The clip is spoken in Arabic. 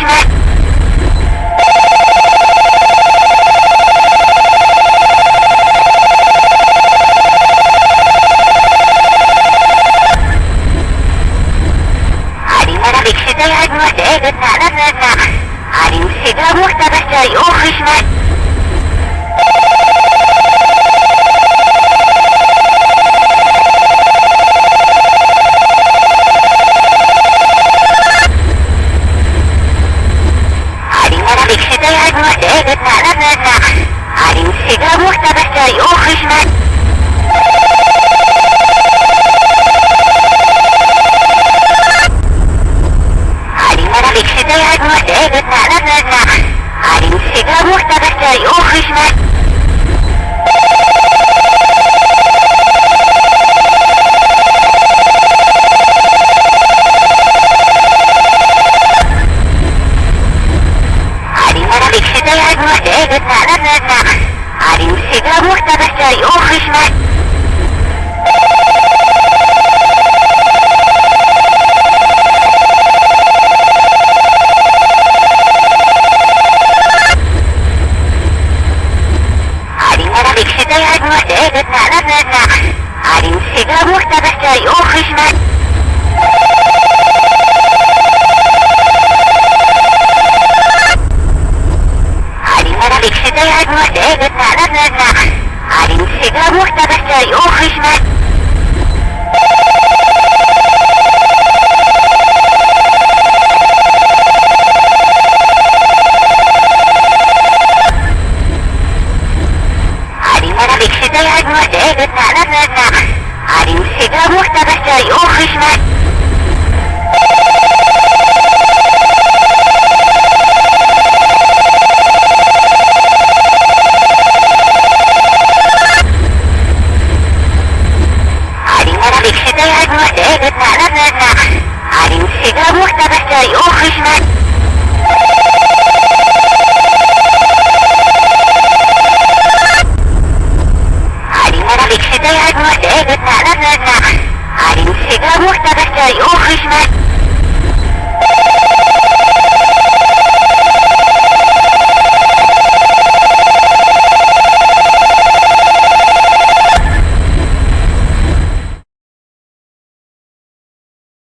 شمال. علي مرابك شدي عد مسعيدتنا لفنا. علي مسيدة مختبس جاي أوخ شمال. علي مسيدة مختبس جاي أوخ شمال. علي مرابك شدي عد مسعيدتنا لفنا. علي مسيدة مختبس جاي أوخ شمال. علي مسيدة مختبس جاي أوخ شمال. علي مرابك شدي عد مسعيدتنا لفنا. علي مسيدة مختبس جاي أوخ شمال. علي مسيدة مختبس جاي أوخ شمال. علي مرابك شدي عد مسعيدتنا لفنا. علي مسيدة مختبس جاي أوخ شمال. علي مسيدة مختبس جاي أوخ شمال. علي مرابك شدي عد مسعيدتنا لفنا. علي مسيدة مختبس جاي أوخ شمال.